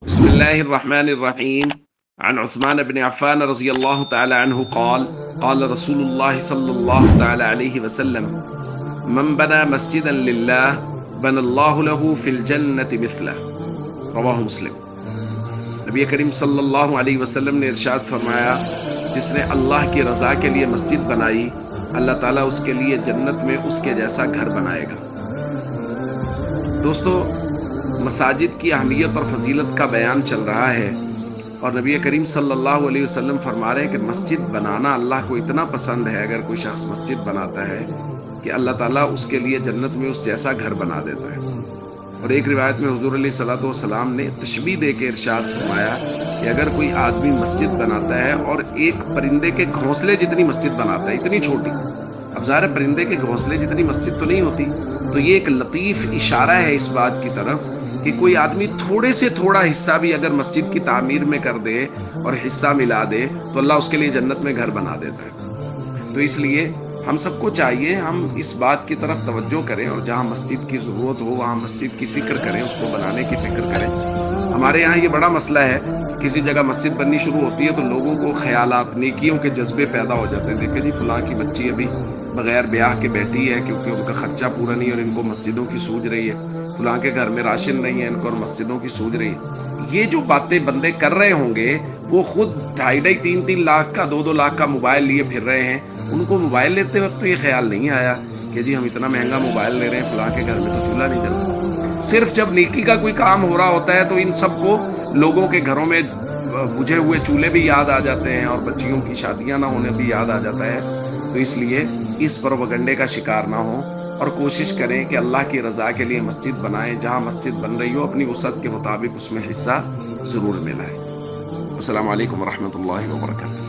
بسم الله الرحمن الرحيم. عن عثمان بن عفان رضي الله تعالى عنه قال قال رسول الله صلى الله تعالى عليه وسلم: من بنى مسجدا لله بنى الله له في الجنة مثله. رواہ مسلم۔ نبی کریم صلی اللہ علیہ وسلم نے ارشاد فرمایا، جس نے اللہ کی رضا کے لیے مسجد بنائی، اللہ تعالیٰ اس کے لیے جنت میں اس کے جیسا گھر بنائے گا۔ دوستو، مساجد کی اہمیت اور فضیلت کا بیان چل رہا ہے، اور نبی کریم صلی اللہ علیہ وسلم فرما رہے ہیں کہ مسجد بنانا اللہ کو اتنا پسند ہے، اگر کوئی شخص مسجد بناتا ہے کہ اللہ تعالیٰ اس کے لیے جنت میں اس جیسا گھر بنا دیتا ہے۔ اور ایک روایت میں حضور علیہ الصلوۃ والسلام نے تشبیہ دے کے ارشاد فرمایا کہ اگر کوئی آدمی مسجد بناتا ہے اور ایک پرندے کے گھونسلے جتنی مسجد بناتا ہے، اتنی چھوٹی، اب ظاہر پرندے کے گھونسلے جتنی مسجد تو نہیں ہوتی، تو یہ ایک لطیف اشارہ ہے اس بات کی طرف کہ کوئی آدمی تھوڑے سے تھوڑا حصہ بھی اگر مسجد کی تعمیر میں کر دے اور حصہ ملا دے تو اللہ اس کے لیے جنت میں گھر بنا دیتا ہے۔ تو اس لیے ہم سب کو چاہیے ہم اس بات کی طرف توجہ کریں، اور جہاں مسجد کی ضرورت ہو وہاں مسجد کی فکر کریں، اس کو بنانے کی فکر کریں۔ ہمارے یہاں یہ بڑا مسئلہ ہے، کسی جگہ مسجد بننی شروع ہوتی ہے تو لوگوں کو خیالات، نیکیوں کے جذبے پیدا ہو جاتے ہیں۔ دیکھیں جی، فلاں کی بچی ابھی بغیر بیاہ کے بیٹھی ہے کیونکہ ان کا خرچہ پورا نہیں اور ان کو مسجدوں کی سوج رہی ہے، فلاں کے گھر میں راشن نہیں ہے ان کو اور مسجدوں کی سوج رہی ہے۔ یہ جو باتیں بندے کر رہے ہوں گے، وہ خود 2.5-3 لاکھ کا 2 لاکھ کا موبائل لیے پھر رہے ہیں، ان کو موبائل لیتے وقت تو یہ خیال نہیں آیا کہ جی ہم اتنا مہنگا موبائل لے رہے ہیں، فلاں کے گھر میں تو چولہا نہیں جلتا۔ صرف جب نیکی کا کوئی کام ہو رہا ہوتا ہے تو ان سب کو لوگوں کے گھروں میں بجھے ہوئے چولہے بھی یاد آ جاتے ہیں اور بچیوں کی شادیاں نہ ہونے بھی یاد آ جاتا ہے۔ تو اس لیے اس پروپیگنڈے کا شکار نہ ہوں اور کوشش کریں کہ اللہ کی رضا کے لیے مسجد بنائیں، جہاں مسجد بن رہی ہو اپنی وسعت کے مطابق اس میں حصہ ضرور ملائیں۔ السلام علیکم ورحمۃ اللہ وبرکاتہ۔